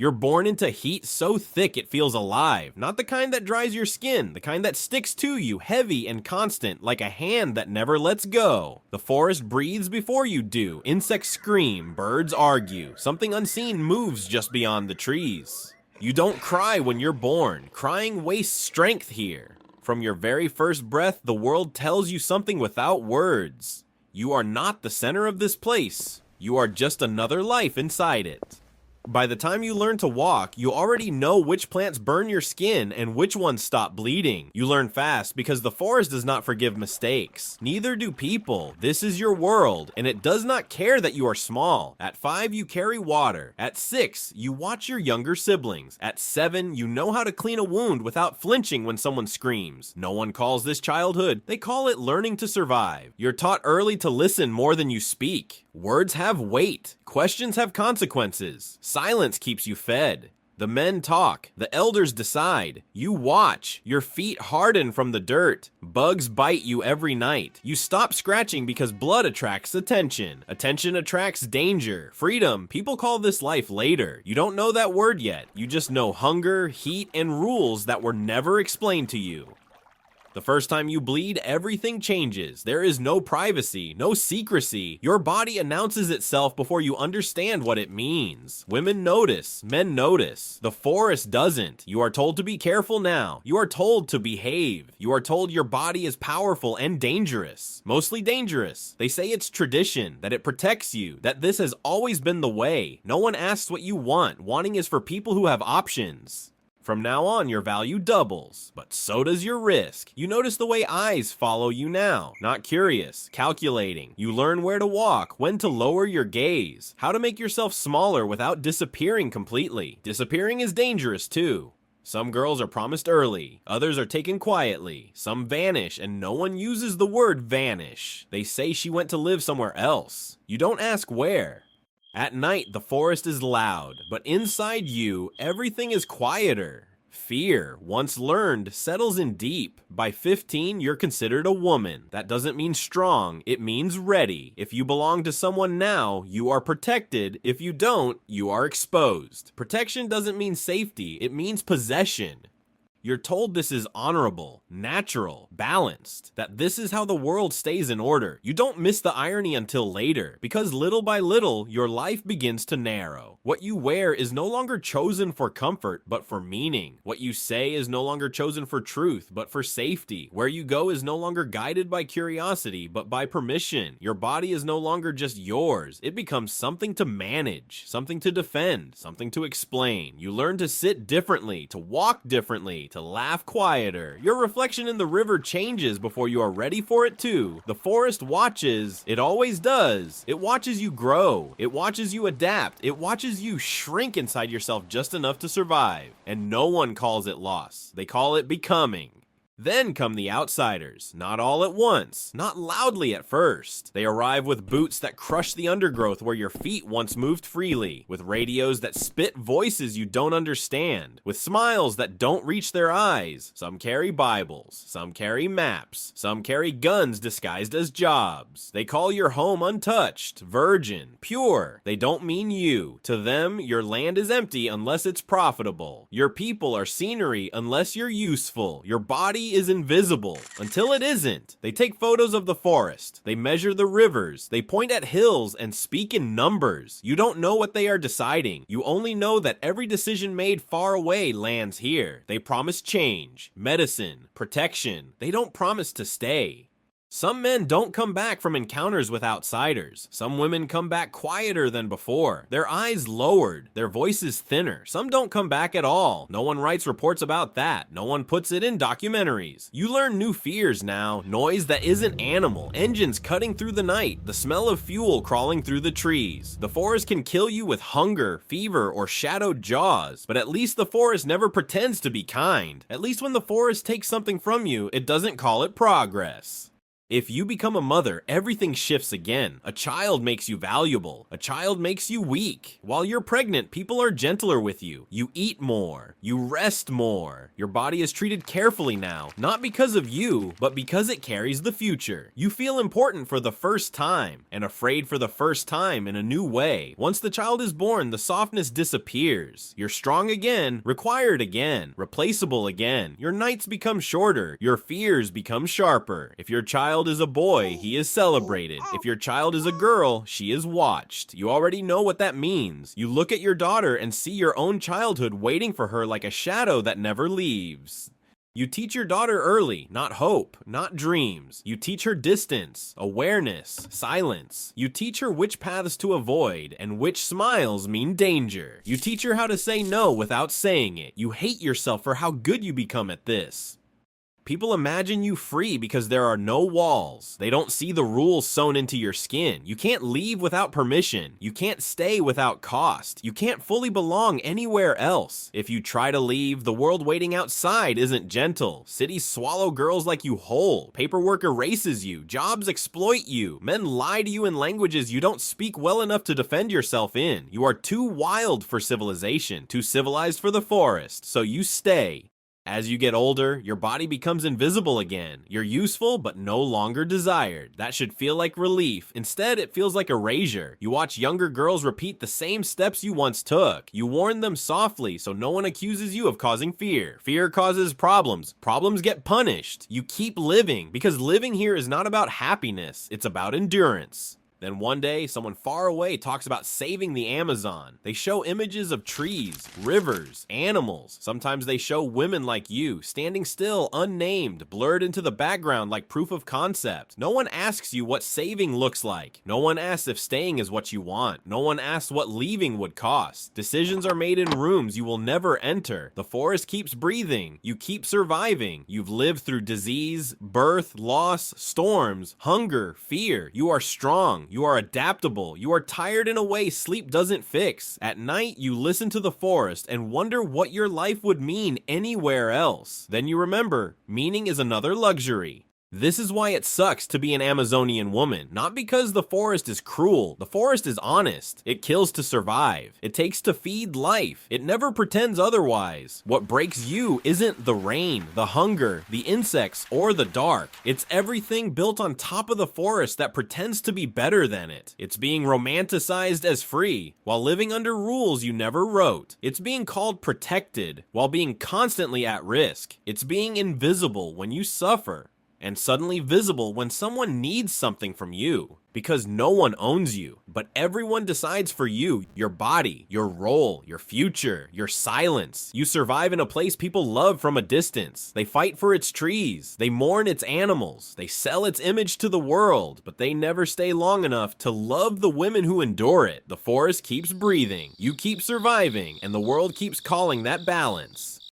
You're born into heat so thick it feels alive, not the kind that dries your skin, the kind that sticks to you heavy and constant, like a hand that never lets go. The forest breathes before you do, insects scream, birds argue, something unseen moves just beyond the trees. You don't cry when you're born, crying wastes strength here. From your very first breath, the world tells you something without words. You are not the center of this place, you are just another life inside it. By the time you learn to walk, you already know which plants burn your skin and which ones stop bleeding. You learn fast because the forest does not forgive mistakes. Neither do people. This is your world, and it does not care that you are small. At 5, you carry water. At 6, you watch your younger siblings. At 7, you know how to clean a wound without flinching when someone screams. No one calls this childhood. They call it learning to survive. You're taught early to listen more than you speak. Words have weight. Questions have consequences. Silence keeps you fed. The men talk. The elders decide. You watch. Your feet harden from the dirt. Bugs bite you every night. You stop scratching because blood attracts attention. Attention attracts danger. Freedom. People call this life later. You don't know that word yet. You just know hunger, heat, and rules that were never explained to you. The first time you bleed, everything changes. There is no privacy, no secrecy. Your body announces itself before you understand what it means. Women notice, men notice. The forest doesn't. You are told to be careful now. You are told to behave. You are told your body is powerful and dangerous. Mostly dangerous. They say it's tradition, that it protects you, that this has always been the way. No one asks what you want. Wanting is for people who have options. From now on, your value doubles, but so does your risk. You notice the way eyes follow you now. Not curious, calculating. You learn where to walk, when to lower your gaze, how to make yourself smaller without disappearing completely. Disappearing is dangerous too. Some girls are promised early, others are taken quietly. Some vanish, and no one uses the word vanish. They say she went to live somewhere else. You don't ask where. At night, the forest is loud, but inside you, everything is quieter. Fear, once learned, settles in deep. By 15, you're considered a woman. That doesn't mean strong, it means ready. If you belong to someone now, you are protected. If you don't, you are exposed. Protection doesn't mean safety, it means possession. You're told this is honorable, natural, balanced, that this is how the world stays in order. You don't miss the irony until later, because little by little, your life begins to narrow. What you wear is no longer chosen for comfort, but for meaning. What you say is no longer chosen for truth, but for safety. Where you go is no longer guided by curiosity, but by permission. Your body is no longer just yours. It becomes something to manage, something to defend, something to explain. You learn to sit differently, to walk differently, to laugh quieter. Your reflection in the river changes before you are ready for it too. The forest watches. It always does. It watches you grow. It watches you adapt. It watches you shrink inside yourself just enough to survive. And no one calls it loss. They call it becoming. Then come the outsiders, not all at once, not loudly at first. They arrive with boots that crush the undergrowth where your feet once moved freely, with radios that spit voices you don't understand, with smiles that don't reach their eyes. Some carry Bibles, some carry maps, some carry guns disguised as jobs. They call your home untouched, virgin, pure. They don't mean you. To them, your land is empty unless it's profitable. Your people are scenery unless you're useful. Your body is invisible until it isn't. They take photos of the forest. They measure the rivers. They point at hills and speak in numbers. You don't know what they are deciding. You only know that every decision made far away lands here. They promise change, medicine, protection. They don't promise to stay. Some men don't come back from encounters with outsiders. Some women come back quieter than before, their eyes lowered, their voices thinner. Some don't come back at all. No one writes reports about that. No one puts it in documentaries. You learn new fears now. Noise that isn't animal. Engines cutting through the night. The smell of fuel crawling through the trees. The forest can kill you with hunger, fever, or shadowed jaws. But at least the forest never pretends to be kind. At least when the forest takes something from you, it doesn't call it progress. If you become a mother, everything shifts again. A child makes you valuable. A child makes you weak. While you're pregnant, people are gentler with you. You eat more. You rest more. Your body is treated carefully now, not because of you, but because it carries the future. You feel important for the first time, and afraid for the first time in a new way. Once the child is born, the softness disappears. You're strong again, required again, replaceable again. Your nights become shorter. Your fears become sharper. If your child is a boy, he is celebrated. If your child is a girl, she is watched. You already know what that means. You look at your daughter and see your own childhood waiting for her like a shadow that never leaves. You teach your daughter early, not hope, not dreams. You teach her distance, awareness, silence. You teach her which paths to avoid and which smiles mean danger. You teach her how to say no without saying it. You hate yourself for how good you become at this. People imagine you free because there are no walls. They don't see the rules sewn into your skin. You can't leave without permission. You can't stay without cost. You can't fully belong anywhere else. If you try to leave, the world waiting outside isn't gentle. Cities swallow girls like you whole. Paperwork erases you. Jobs exploit you. Men lie to you in languages you don't speak well enough to defend yourself in. You are too wild for civilization, too civilized for the forest, so you stay. As you get older, your body becomes invisible again. You're useful, but no longer desired. That should feel like relief. Instead, it feels like erasure. You watch younger girls repeat the same steps you once took. You warn them softly so no one accuses you of causing fear. Fear causes problems. Problems get punished. You keep living, because living here is not about happiness. It's about endurance. Then one day, someone far away talks about saving the Amazon. They show images of trees, rivers, animals. Sometimes they show women like you, standing still, unnamed, blurred into the background like proof of concept. No one asks you what saving looks like. No one asks if staying is what you want. No one asks what leaving would cost. Decisions are made in rooms you will never enter. The forest keeps breathing. You keep surviving. You've lived through disease, birth, loss, storms, hunger, fear. You are strong. You are adaptable. You are tired in a way sleep doesn't fix. At night, you listen to the forest and wonder what your life would mean anywhere else. Then you remember, meaning is another luxury. This is why it sucks to be an Amazonian woman. Not because the forest is cruel. The forest is honest. It kills to survive. It takes to feed life. It never pretends otherwise. What breaks you isn't the rain, the hunger, the insects, or the dark. It's everything built on top of the forest that pretends to be better than it. It's being romanticized as free, while living under rules you never wrote. It's being called protected, while being constantly at risk. It's being invisible when you suffer, and suddenly visible when someone needs something from you. Because no one owns you, but everyone decides for you, your body, your role, your future, your silence. You survive in a place people love from a distance. They fight for its trees. They mourn its animals. They sell its image to the world, but they never stay long enough to love the women who endure it. The forest keeps breathing. You keep surviving, and the world keeps calling that balance.